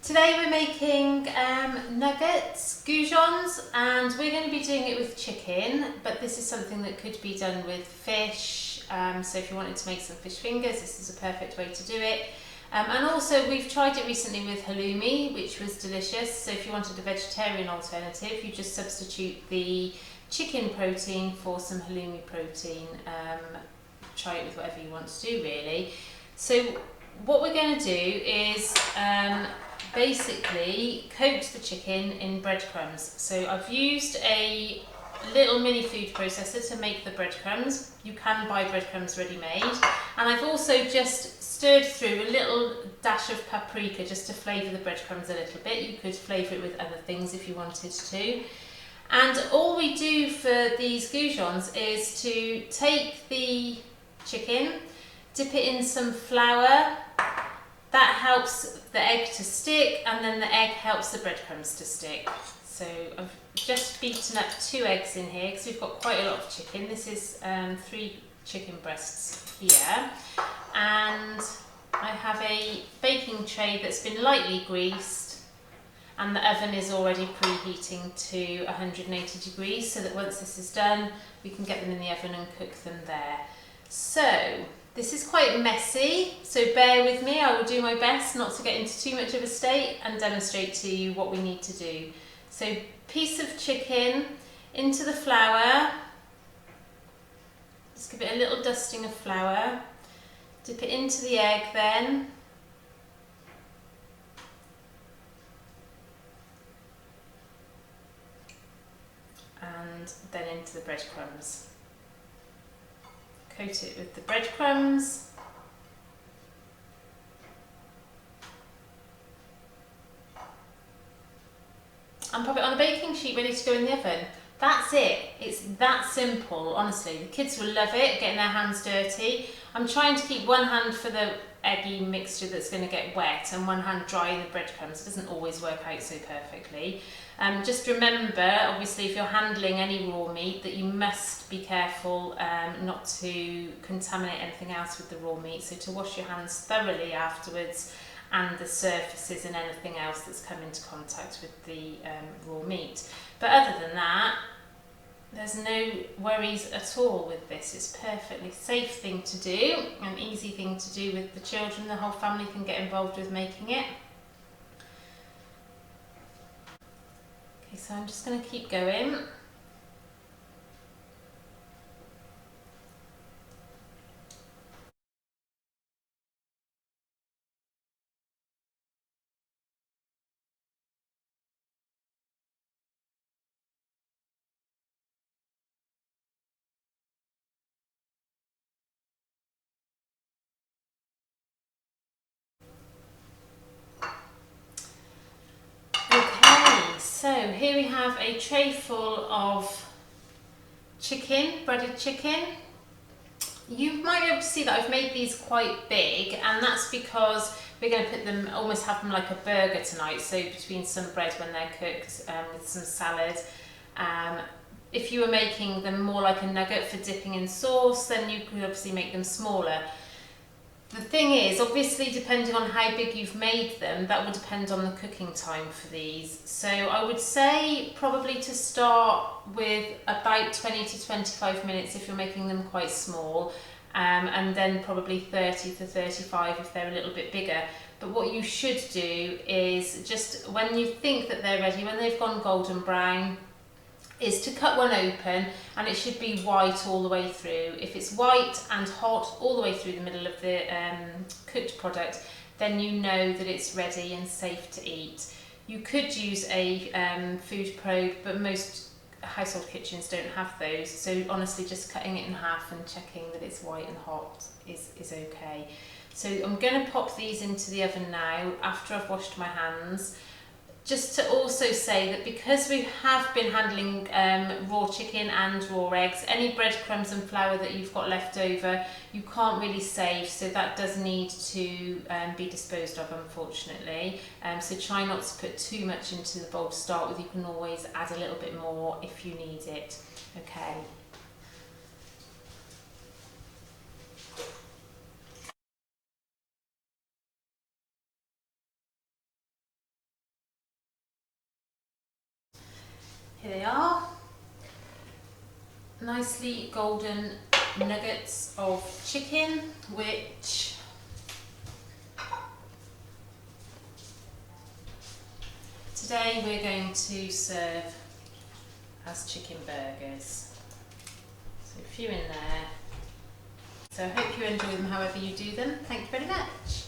Today we're making nuggets, goujons, and we're going to be doing it with chicken, but this is something that could be done with fish. So if you wanted to make some fish fingers, this is a perfect way to do it. And also we've tried it recently with halloumi, which was delicious. So if you wanted a vegetarian alternative, you just substitute the chicken protein for some halloumi protein. Try it with whatever you want to do, really. So what we're going to do is basically coat the chicken in breadcrumbs. So I've used a little mini food processor to make the breadcrumbs. You can buy breadcrumbs ready-made, and I've also just stirred through a little dash of paprika just to flavour the breadcrumbs a little bit. You could flavour it with other things if you wanted to. And all we do for these goujons is to take the chicken, dip it in some flour. That helps the egg to stick, and then the egg helps the breadcrumbs to stick. So I've just beaten up 2 eggs in here because we've got quite a lot of chicken. This is 3 chicken breasts here. And I have a baking tray that's been lightly greased, and the oven is already preheating to 180 degrees so that once this is done, we can get them in the oven and cook them there. So this is quite messy, so bear with me. I will do my best not to get into too much of a state and demonstrate to you what we need to do. So piece of chicken into the flour, just give it a little dusting of flour, dip it into the egg then, and then into the breadcrumbs. Coat it with the breadcrumbs. And pop it on a baking sheet ready to go in the oven. That's it. It's that simple, honestly. The kids will love it, getting their hands dirty. I'm trying to keep one hand for the eggy mixture that's going to get wet and one hand dry in the breadcrumbs. It doesn't always work out so perfectly. Just remember, obviously, if you're handling any raw meat, that you must be careful not to contaminate anything else with the raw meat. So to wash your hands thoroughly afterwards, and the surfaces and anything else that's come into contact with the raw meat. But other than that, there's no worries at all with this. It's a perfectly safe thing to do, an easy thing to do with the children. The whole family can get involved with making it. Okay, so I'm just going to keep going. So here we have a tray full of chicken, breaded chicken. You might be able to see that I've made these quite big, and that's because we're going to put them, almost have them like a burger tonight, so between some bread when they're cooked with some salad. If you were making them more like a nugget for dipping in sauce, then you could obviously make them smaller. The thing is, obviously, depending on how big you've made them, that would depend on the cooking time for these. So I would say probably to start with about 20 to 25 minutes if you're making them quite small, and then probably 30 to 35 if they're a little bit bigger. But what you should do is just when you think that they're ready, when they've gone golden brown, is to cut one open, and it should be white all the way through. If it's white and hot all the way through the middle of the cooked product, then you know that it's ready and safe to eat. You could use a food probe, but most household kitchens don't have those, so honestly just cutting it in half and checking that it's white and hot is okay. So I'm going to pop these into the oven now after I've washed my hands. Just to also say that because we have been handling raw chicken and raw eggs, any breadcrumbs and flour that you've got left over, you can't really save, so that does need to be disposed of, unfortunately. So try not to put too much into the bowl to start with. You can always add a little bit more if you need it. Okay. Here they are. Nicely golden nuggets of chicken, which today we're going to serve as chicken burgers. So a few in there. So I hope you enjoy them however you do them. Thank you very much.